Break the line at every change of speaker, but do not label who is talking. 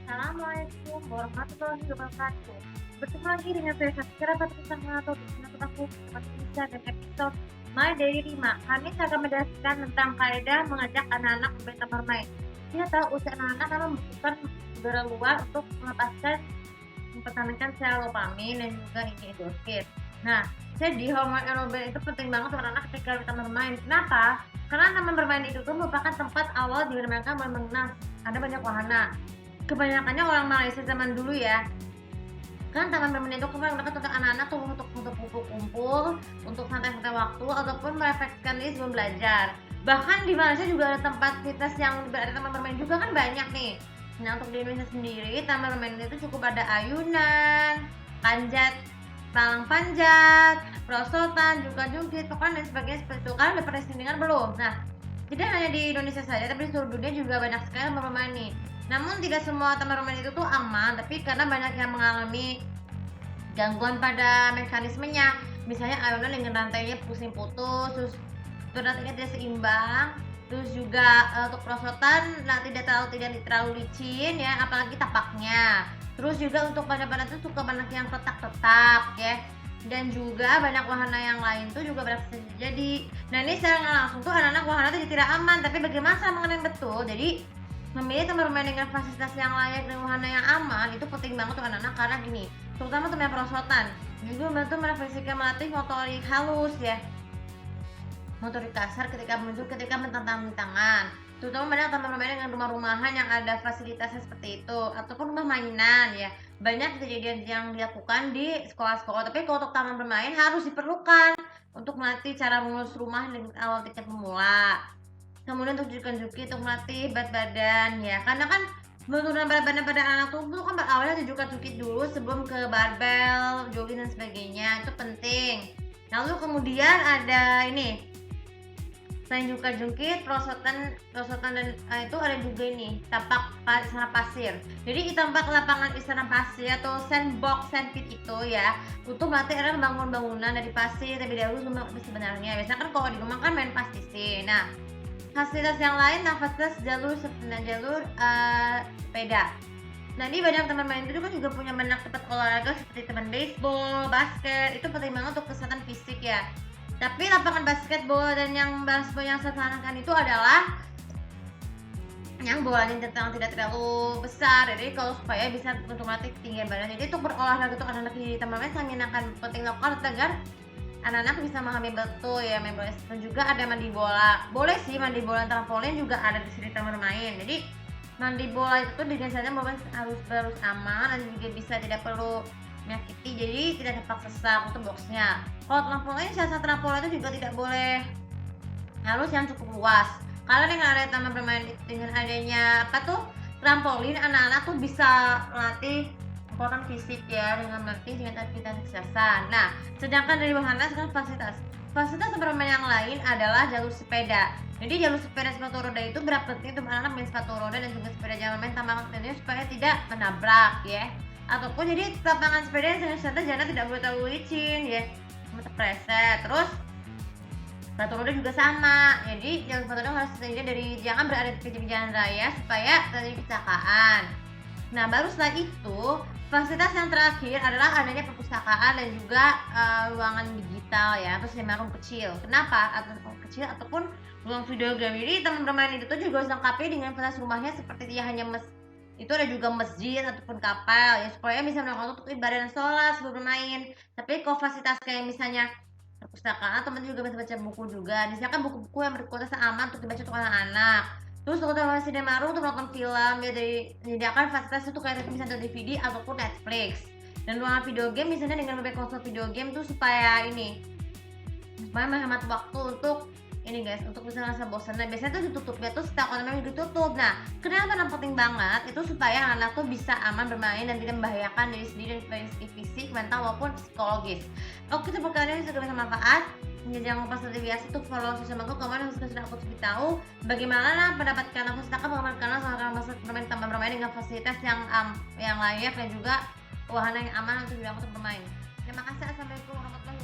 Assalamualaikum warahmatullahi wabarakatuh. Bertemu lagi dengan saya Sakira bersama topik untuk aku Indonesia dan episode My Daily 5. Kami akan menjelaskan tentang kaidah mengajak anak-anak bermain bermain. Kita tahu usia anak-anak memang membutuhkan udara luar untuk melepaskan mempertahankan sel dopamin dan juga ini endorfin. Nah, jadi hormon aeroben itu penting banget untuk anak ketika kita bermain. Kenapa? Karena taman bermain itu tuh merupakan tempat awal di mana mereka mulai mengenal ada banyak wahana. Kebanyakannya orang Malaysia zaman dulu ya, kan taman bermain itu kan mereka untuk anak-anak tuh untuk kumpul-kumpul, untuk santai-santai waktu ataupun merefleksikan diri sebelum belajar. Bahkan di Malaysia juga ada tempat fitness yang berada taman bermain juga kan banyak nih. Nah, untuk di Indonesia sendiri taman bermain itu cukup ada ayunan, panjat, palang panjat, perosotan, juga jungkit, pokoknya dan sebagainya seperti itu. Kalian udah pernah dengar belum? Nah, tidak hanya di Indonesia saja, tapi di seluruh dunia juga banyak sekali taman bermain nih. Namun tidak semua taman bermain itu tuh aman, tapi karena banyak yang mengalami gangguan pada mekanismenya. Misalnya ayunan dengan rantainya pusing putus, terus rantainya tidak seimbang, terus juga untuk perosotan nah tidak terlalu licin ya, apalagi tapaknya. Terus juga untuk panjat-panjat itu suka banyak yang retak-retak ya. Dan juga banyak wahana yang lain tuh juga banyak terjadi. Nah, ini secara nggak langsung tuh anak-anak wahana itu tidak aman, tapi bagaimana cara mengenai betul? Jadi memilih tempat bermain dengan fasilitas yang layak dan wahana yang aman itu penting banget untuk anak-anak karena gini, terutama untuk yang perosotan juga membantu merefleksikan melatih motorik halus ya, motorik kasar ketika mententang tangan, terutama banyak taman bermain dengan rumah-rumahan yang ada fasilitasnya seperti itu ataupun rumah mainan ya. Banyak kejadian yang dilakukan di sekolah-sekolah, tapi kalau untuk taman bermain harus diperlukan untuk melatih cara mengurus rumah dengan awal tingkat pemula. Kemudian untuk jukan-juki untuk melatih berat badan ya, karena kan penurunan berat badan pada anak tubuh kan berawalnya jukan-juki dulu sebelum ke barbel, jogging dan sebagainya, itu penting. Lalu kemudian ada ini, selain juka-jungkit, perosotan dan itu ada juga ini tapak istana pasir. Jadi di tempat lapangan istana pasir atau sandbox sandpit itu ya, untuk melatih anak membangun bangunan dari pasir terlebih dahulu sebenarnya. Biasanya kan kalau di rumah kan main pastisi. Nah, fasilitas yang lain, fasilitas jalur sepeda. Nah, ini banyak teman main itu kan juga punya banyak tempat olahraga seperti teman baseball, basket, itu penting banget untuk kesehatan fisik ya. Tapi lapangan basketball dan yang baseball yang saya sarankan itu adalah yang bolanya tidak terlalu besar, jadi kalau supaya bisa untuk melatih ketinggian badan. Jadi untuk berolahraga untuk anak-anak di taman bermain sangat akan penting dilakukan agar anak-anak bisa memahami betul ya main bola. Dan juga ada mandi bola, boleh sih mandi bola trampolin juga ada di sini taman bermain. Jadi mandi bola itu dengan saja harus aman dan juga bisa tidak perlu menyakiti, jadi tidak terpaksa sesak untuk boxnya. Kalau trampolin, syarat trampolin itu juga tidak boleh harus yang cukup luas. Kalau dengan ada taman bermain dengan adanya trampolin, anak-anak tuh bisa melatih kekuatan fisik ya dengan aktivitas kesehatan. Nah, sedangkan dari wahana sekarang fasilitas bermain yang lain adalah jalur sepeda. Jadi jalur sepeda sepatu roda itu berapa penting untuk anak-anak main sepatu roda dan juga sepeda jalan main tambahan tentunya supaya tidak menabrak ya. Ataupun jadi lapangan sepeda yang sangat jangan tidak boleh terlalu licin ya, terpreset. Terus sepatu roda juga sama, jadi jalur sepatu roda harus dari jangan berada di pinggir jalan raya supaya terjadi kecelakaan. Nah, baru setelah itu fasilitas yang terakhir adalah adanya perpustakaan dan juga ruangan digital ya, atau cinema room kecil. Kenapa? Atau kecil ataupun ruang video game. Jadi teman bermain itu tuh juga harus lengkapi dengan fasilitas rumahnya seperti dia hanya itu ada juga masjid ataupun kapal ya supaya bisa melakukan untuk ibadah dan sholat sebelum bermain. Tapi kalau fasilitas kayak misalnya perpustakaan, teman juga bisa baca buku juga. Misalkan buku-buku yang berkualitas aman untuk dibaca untuk anak-anak. Terus untuk cinema room untuk nonton film ya, dari menyediakan fasilitas itu kayak misalnya DVD ataupun Netflix. Dan ruangan video game misalnya dengan berbagai konsol video game tuh supaya menghemat waktu untuk ini guys, untuk bisa rasa bosan. Nah, biasanya tuh ditutupnya tuh setiap orang ditutup. Nah, kenapa penting banget itu supaya anak tuh bisa aman bermain dan tidak membahayakan diri sendiri dari segi fisik, mental maupun psikologis. Oke, semoga kalian bisa bermanfaat. Jangan lupa seperti biasa tuh follow sosial media kemarin sudah aku tahu bagaimana pendapat kalian. Aku sedangkan bagaimana kalian sama bermain taman bermain dengan fasilitas yang layak dan juga wahana yang aman untuk bermain. Terima kasih. Assalamualaikum warahmatullahi wabarakatuh.